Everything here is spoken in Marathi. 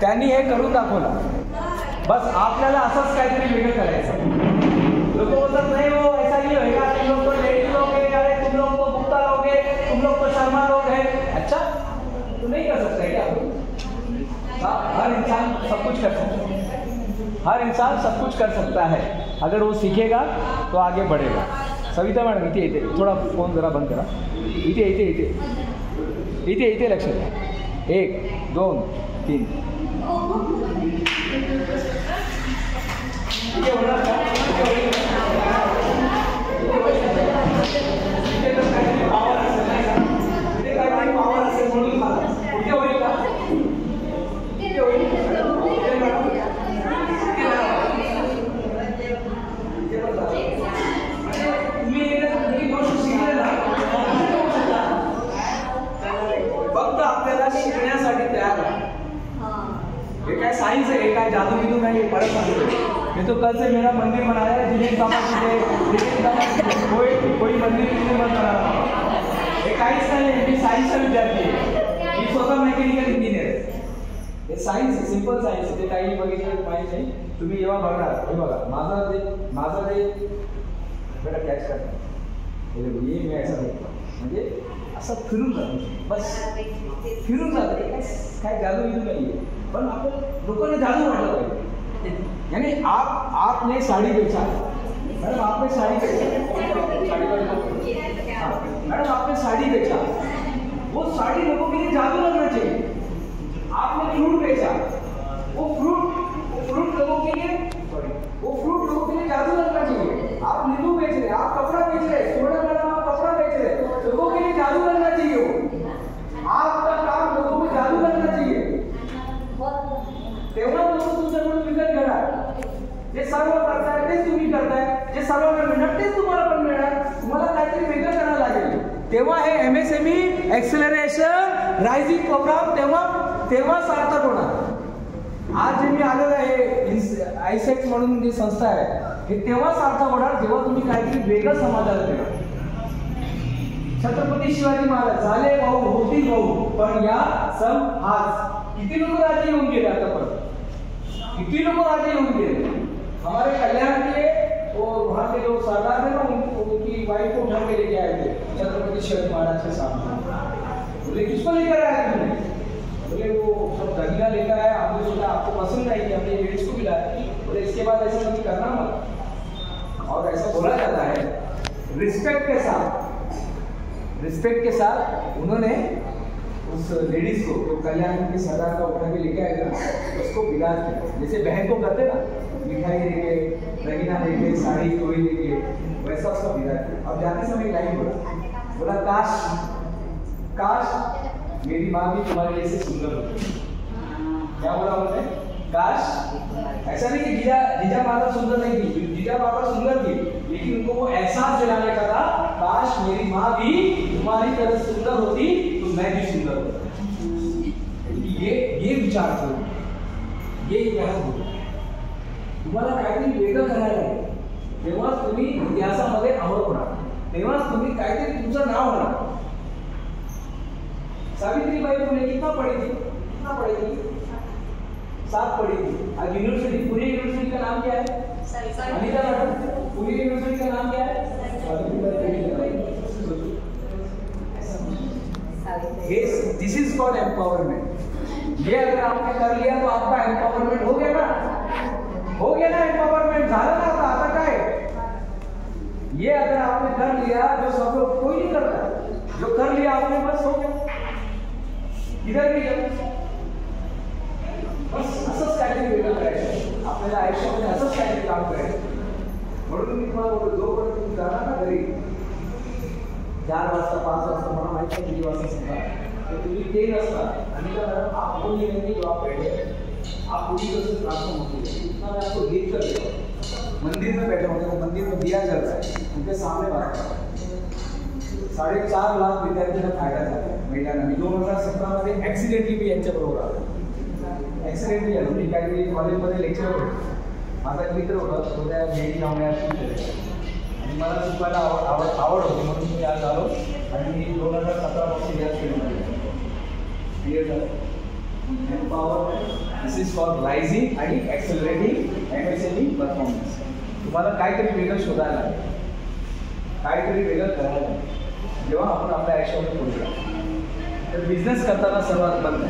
त्यांनी हे करून दाखवलं. बस आपल्याला असंच काहीतरी वेगळं करायचं. लोग बोलतात नहीं हो ऐसा नहीं होगा, तुम लोग तो लेडी लोग हैं, अरे तुम लोग तो गुप्ता लोग हैं, तुम लोग तो शर्मा लोग हैं. अच्छा तो नहीं कर सकते क्या? हर इंसान सब कुछ कर सकता है. हर इंसान सब कुछ कर सकता है. अगर वो सीखेगा तो आगे बढ़ेगा. सविता मॅडम इथे इथे थोडा फोन जरा बंद करा. इथे इथे इथे इथे इथे लक्ष द्या. 1 2 3 साइंस है, एक जादू बिदू नहीं है. परत ये तो कल से मेरा मंदिर बनाया है. दिलीप कोई मंदिर मत बना. हे काहीच नाही. मी सायन्सचा विद्यार्थी आहे. मी स्वतः मेकॅनिकल इंजिनियर आहे. हे सायन्स आहे, सिंपल सायन्स आहे. ते काही बघितलं माहिती नाही. तुम्ही जेव्हा बघणार हे बघा माझा जे बेटा कॅच करता ये मी ऐसा देखतो म्हणजे असं फिरून जातो. बस फिरून जातं. काय जादू बिदू नाही आहे. पण आपण लोकांना जादू वाटलं पाहिजे. यानी आपने साड़ी बेचा मैडम, आपने साड़ी बेचा मैडम, आपने साड़ी बेचा. वो साड़ी लोगों के लिए जादू लगना चाहिए. आपने फ्रूट बेचा, वो फ्रूट लोगों के लिए जादू लगना चाहिए. आप नींबू बेच रहे, आप कपड़ा बेच रहे, सोना मैडम आप कपड़ा बेच रहे, लोगों के लिए जादू लगना चाहिए. आपका काम लोगों को जादू लगना चाहिए. तेव्हा लोक तुमच्याकडून विकत घेणार. जे सर्व करताय तेच तुम्ही करताय. जे सर्वांना मिळणार तेच तुम्हाला पण मिळणार. तुम्हाला काहीतरी वेगळं करायला लागेल. तेव्हा हे MSME एक्सेलरेशन रायझिंग प्रोग्राम तेव्हा सार्थक होणार. आज जे मी आलेलं आहे आयसेक्स म्हणून जी संस्था आहे हे तेव्हा सार्थक होणार जेव्हा तुम्ही काहीतरी वेगळं समाजाला देणार. छत्रपती शिवाजी महाराज झाले भाऊ होती भाऊ पण या सम आज. किती लोग राजी होऊन गेले आतापर्यंत. किती लोग राजी होऊन गेले. हमारे कल्याण के और वहाँ के लोग सरदार थे ना, उनकी वाइफ को उठा के लेके आए थे छत्रपति शिवाजी महाराज के सामने. बोले किसको लेकर आया तुमने? बोले वो सब दरिया लेकर आया. हमने सोचा आपको पसंद नहीं, हमने लेडीज को मिलाया. बोले इसके बाद ऐसा नहीं करना मत. और ऐसा बोला जाता है रिस्पेक्ट के साथ उन्होंने उस लेडीज को जो कल्याण के सरदार का उठा के लेके आए थे उसको विदा किया. जैसे बहन को करते ना, मिठाई देके, रगीना देके, साड़ी कोई देके, वैसा उसका विदा किया. अब जाते समय लाइन बोला काश मेरी माँ भी तुम्हारे जैसे सुंदर होती. क्या बोला उन्होंने? काश. ऐसा नहीं कि जीजा माता सुंदर नहीं थी, जीजा माता सुंदर थी, लेकिन उनको वो एहसास दिलाने का था काश मेरी माँ भी तुम्हारी तरह सुंदर होती तो मैं भी सुंदर होता. ये विचार करो. ये इतिहास होतो. तुम्हाला काहीतरी वेगळं करायला लागेल तेव्हाच तुम्ही इतिहासामध्ये अमर होणार. तेव्हाच तुम्ही काहीतरी तुमचं नाव होणार. सावित्रीबाई फुले कितना पढ़ी थी? 7 पढ़ी थी. आज यूनिवर्सिटी, पुणे यूनिवर्सिटी का नाम क्या है? अनिता मैडम, पुणे यूनिवर्सिटी का नाम क्या है? दिस इज कॉल्ड एम्पावरमेंट. ये अगर आपने कर लिया तो आपका एम्पावरमेंट हो गया ना. एम्पावरमेंट झालं ना. आता काय ये अगर आपने कर लिया, जो सब लोग कोई नहीं करता, जो कर लिया आपने बस हो गया. इधर भी बस असंच काहीतरी वेगळं करायचं. आपल्याला आयुष्यामध्ये असंच काहीतरी काम करायचं. म्हणून मी तुम्हाला बोलतो जोपर्यंत तुम्ही जाणार ना घरी 4 वाजता 5 वाजता मला माहिती आहे 3 वाजता सुद्धा तो तुम्ही ते नसता. आणि आप बोलिए जो आप बैठे आप पूरी तरह से ट्रांसफॉर्म होती है. इतना मैं आपको देख कर मंदिर में बैठे होते हैं, मंदिर में दिया जल रहा है, उनके सामने बात कर 4.5 लाख विद्यार्थ्यांना फायदा झाला महिलांना. मी 2017 मध्ये ऍक्सिडेंटली मी यांच्याबरोबर आलो. ऍक्सिडेंटली आलो. मी काहीतरी कॉलेजमध्ये लेक्चर होतो. माझा एक मित्र होता, तो त्या मेरी लावण्यात आणि मला शिकवायला आवड होती म्हणून मी आज आलो आणि मी 2017 पासून याच फील्डमध्ये क्लिअर झालं. Empower, this is for rising आणि ॲक्सेलरेटिंग MSME परफॉर्मन्स. तुम्हाला काहीतरी वेगळं शोधायला लागेल, काहीतरी वेगळं करायला लागेल जेव्हा आपण आपल्या आयुष्यामध्ये बोलूया. तर बिझनेस करताना सर्वात बंद